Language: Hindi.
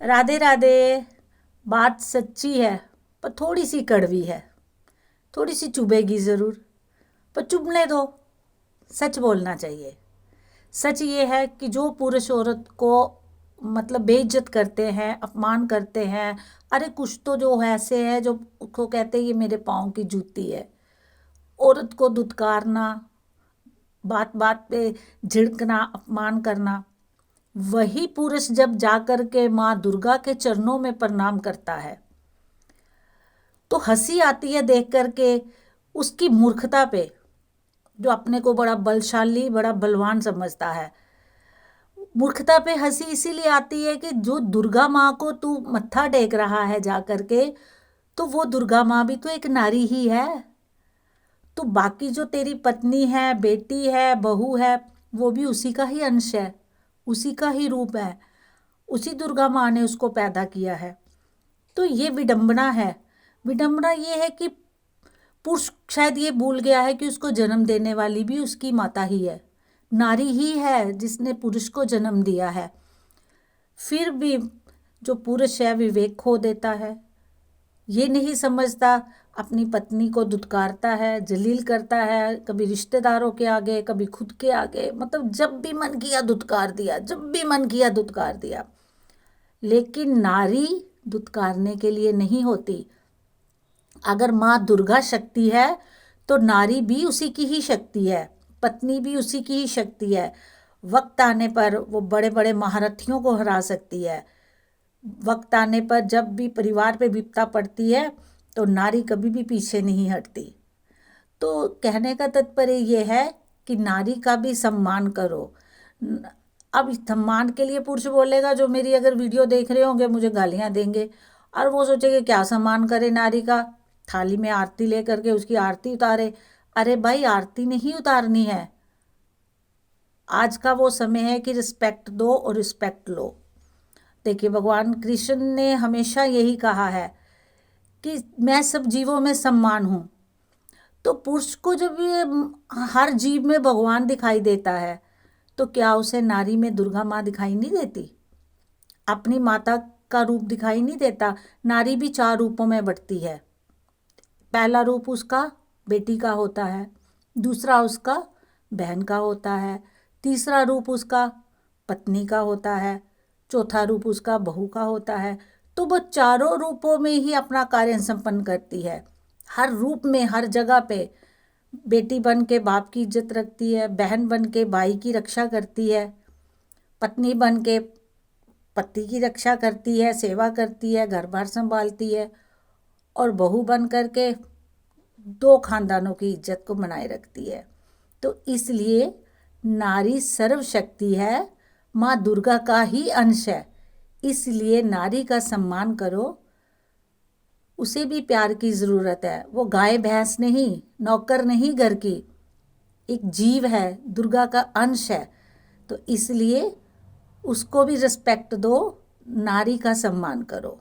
राधे राधे। बात सच्ची है पर थोड़ी सी कड़वी है, थोड़ी सी चुभेगी ज़रूर, पर चुभने दो। सच बोलना चाहिए। सच ये है कि जो पुरुष औरत को मतलब बेइज्जत करते हैं, अपमान करते हैं, अरे कुछ तो जो है ऐसे है जो उसको कहते हैं ये मेरे पाँव की जूती है। औरत को दुत्कारना, बात बात पे झिड़कना, अपमान करना, वही पुरुष जब जाकर के माँ दुर्गा के चरणों में प्रणाम करता है तो हंसी आती है देख करके उसकी मूर्खता पे, जो अपने को बड़ा बलशाली, बड़ा बलवान समझता है। मूर्खता पे हंसी इसीलिए आती है कि जो दुर्गा माँ को तू मत्था टेक रहा है जा करके, तो वो दुर्गा माँ भी तो एक नारी ही है। तो बाकी जो तेरी पत्नी है, बेटी है, बहू है, वो भी उसी का ही अंश है, उसी का ही रूप है। उसी दुर्गा माँ ने उसको पैदा किया है। तो ये विडंबना है। विडंबना ये है कि पुरुष शायद ये भूल गया है कि उसको जन्म देने वाली भी उसकी माता ही है, नारी ही है जिसने पुरुष को जन्म दिया है। फिर भी जो पुरुष है विवेक खो देता है, ये नहीं समझता, अपनी पत्नी को दुत्कारता है, जलील करता है, कभी रिश्तेदारों के आगे, कभी खुद के आगे, मतलब जब भी मन किया दुत्कार दिया, जब भी मन किया दुत्कार दिया। लेकिन नारी दुत्कारने के लिए नहीं होती। अगर माँ दुर्गा शक्ति है तो नारी भी उसी की ही शक्ति है, पत्नी भी उसी की ही शक्ति है। वक्त आने पर वो बड़े बड़े महारथियों को हरा सकती है। वक्त आने पर जब भी परिवार पे विपदा पड़ती है तो नारी कभी भी पीछे नहीं हटती। तो कहने का तात्पर्य ये है कि नारी का भी सम्मान करो। अब सम्मान के लिए पुरुष बोलेगा, जो मेरी अगर वीडियो देख रहे होंगे मुझे गालियाँ देंगे और वो सोचेंगे क्या सम्मान करे नारी का, थाली में आरती लेकर के उसकी आरती उतारे। अरे भाई, आरती नहीं उतारनी है। आज का वो समय है कि रिस्पेक्ट दो और रिस्पेक्ट लो। देखिए, भगवान कृष्ण ने हमेशा यही कहा है कि मैं सब जीवों में समान हूँ। तो पुरुष को जब ये हर जीव में भगवान दिखाई देता है तो क्या उसे नारी में दुर्गा माँ दिखाई नहीं देती, अपनी माता का रूप दिखाई नहीं देता? नारी भी 4 रूपों में बढ़ती है। पहला रूप उसका बेटी का होता है, दूसरा उसका बहन का होता है, तीसरा रूप उसका पत्नी का होता है, चौथा रूप उसका बहू का होता है। तो वो चारों रूपों में ही अपना कार्य संपन्न करती है। हर रूप में, हर जगह पे बेटी बन के बाप की इज्जत रखती है, बहन बन के भाई की रक्षा करती है, पत्नी बन के पति की रक्षा करती है, सेवा करती है, घर बार संभालती है, और बहू बन करके 2 खानदानों की इज्जत को बनाए रखती है। तो इसलिए नारी सर्वशक्ति है, माँ दुर्गा का ही अंश है। इसलिए नारी का सम्मान करो, उसे भी प्यार की ज़रूरत है। वो गाय भैंस नहीं, नौकर नहीं घर की, एक जीव है, दुर्गा का अंश है। तो इसलिए उसको भी रिस्पेक्ट दो, नारी का सम्मान करो।